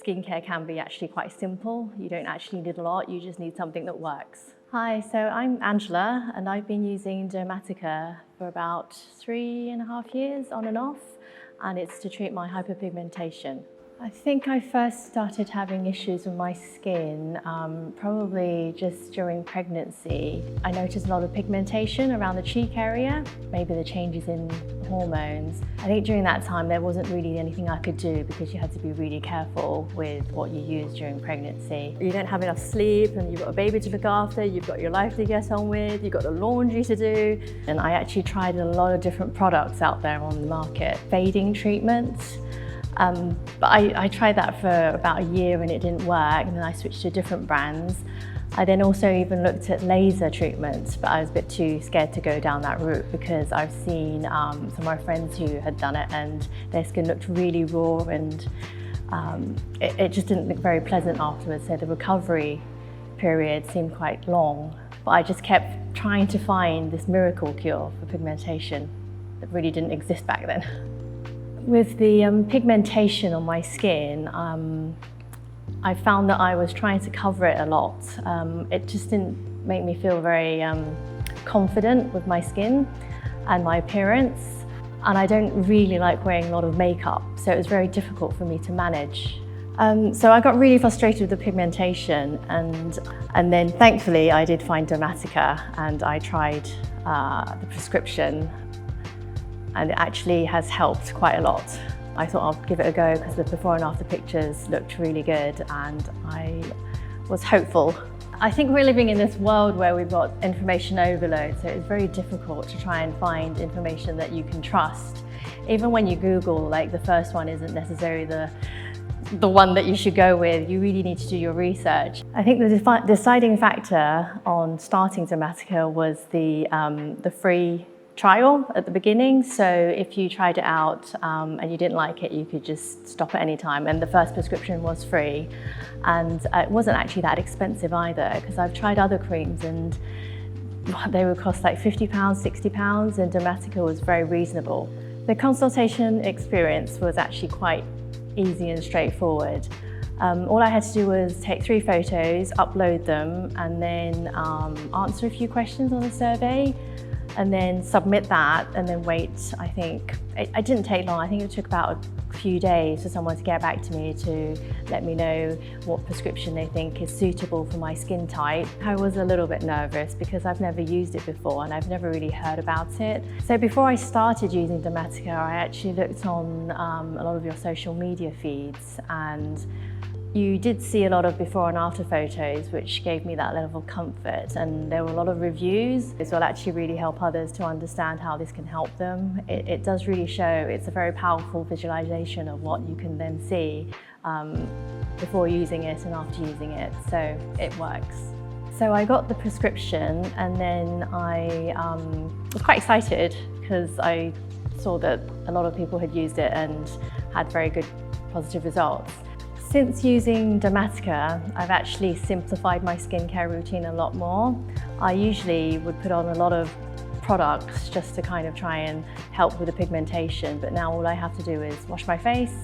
skincare can be actually quite simple. You don't actually need a lot, you just need something that works. Hi, so I'm Angela and I've been using Dermatica for about 3.5 years on and off, and it's to treat my hyperpigmentation. I think I first started having issues with my skin probably just during pregnancy. I noticed a lot of pigmentation around the cheek area, maybe the changes in hormones. I think during that time there wasn't really anything I could do because you had to be really careful with what you use during pregnancy. You don't have enough sleep and you've got a baby to look after, you've got your life to get on with, you've got the laundry to do. And I actually tried a lot of different products out there on the market. Fading treatments. But I tried that for about a year and it didn't work, and then I switched to different brands. I then also even looked at laser treatments, but I was a bit too scared to go down that route because I've seen some of my friends who had done it and their skin looked really raw and it just didn't look very pleasant afterwards, so the recovery period seemed quite long. But I just kept trying to find this miracle cure for pigmentation that really didn't exist back then. With the pigmentation on my skin, I found that I was trying to cover it a lot. It just didn't make me feel very confident with my skin and my appearance. And I don't really like wearing a lot of makeup, so it was very difficult for me to manage. So I got really frustrated with the pigmentation, and then thankfully I did find Dermatica and I tried the prescription. And it actually has helped quite a lot. I thought I'll give it a go because the before and after pictures looked really good and I was hopeful. I think we're living in this world where we've got information overload, so it's very difficult to try and find information that you can trust. Even when you Google, like the first one isn't necessarily the one that you should go with. You really need to do your research. I think the deciding factor on starting Dermatica was the free trial at the beginning. So if you tried it out and you didn't like it, you could just stop at any time. And the first prescription was free. And it wasn't actually that expensive either, because I've tried other creams and they would cost like £50, £60, and Dermatica was very reasonable. The consultation experience was actually quite easy and straightforward. All I had to do was take 3 photos, upload them, and then answer a few questions on the survey, and then submit that, and then wait. I think it didn't take long. I think it took about a few days for someone to get back to me to let me know what prescription they think is suitable for my skin type. I was a little bit nervous because I've never used it before and I've never really heard about it. So before I started using Dermatica, I actually looked on a lot of your social media feeds, and you did see a lot of before and after photos, which gave me that level of comfort, and there were a lot of reviews. This will actually really help others to understand how this can help them. It does really show, it's a very powerful visualization of what you can then see before using it and after using it, so it works. So I got the prescription, and then I was quite excited because I saw that a lot of people had used it and had very good positive results. Since using Dermatica, I've actually simplified my skincare routine a lot more. I usually would put on a lot of products just to kind of try and help with the pigmentation, but now all I have to do is wash my face,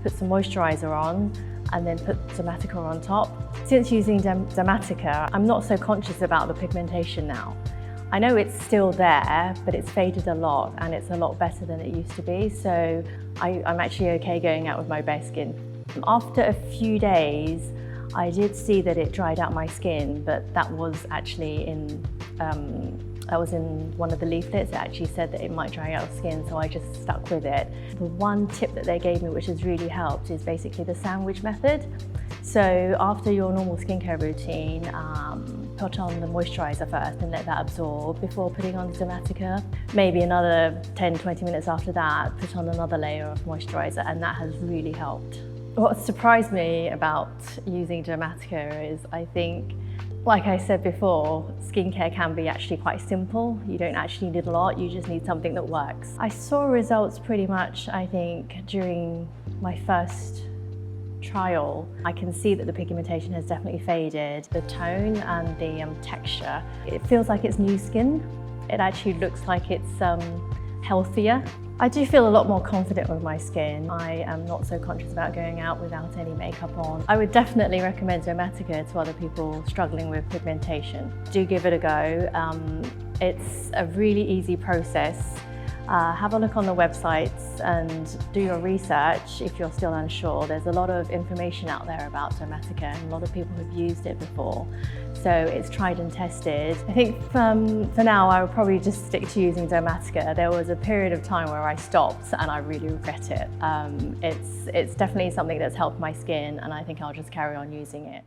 put some moisturizer on, and then put Dermatica on top. Since using Dermatica, I'm not so conscious about the pigmentation now. I know it's still there, but it's faded a lot and it's a lot better than it used to be, so I'm actually okay going out with my bare skin. After a few days, I did see that it dried out my skin, but that was actually in one of the leaflets. It actually said that it might dry out skin, so I just stuck with it. The one tip that they gave me, which has really helped, is basically the sandwich method. So after your normal skincare routine, put on the moisturizer first and let that absorb before putting on the Dermatica. Maybe another 10-20 minutes after that, put on another layer of moisturizer, and that has really helped. What surprised me about using Dermatica is, I think, like I said before, skincare can be actually quite simple. You don't actually need a lot, you just need something that works. I saw results pretty much, I think, during my first trial. I can see that the pigmentation has definitely faded. The tone and the texture, it feels like it's new skin. It actually looks like it's healthier. I do feel a lot more confident with my skin. I am not so conscious about going out without any makeup on. I would definitely recommend Dermatica to other people struggling with pigmentation. Do give it a go. It's a really easy process. Have a look on the websites and do your research if you're still unsure. There's a lot of information out there about Dermatica and a lot of people have used it before. So it's tried and tested. I think for now I would probably just stick to using Dermatica. There was a period of time where I stopped and I really regret it. It's definitely something that's helped my skin and I think I'll just carry on using it.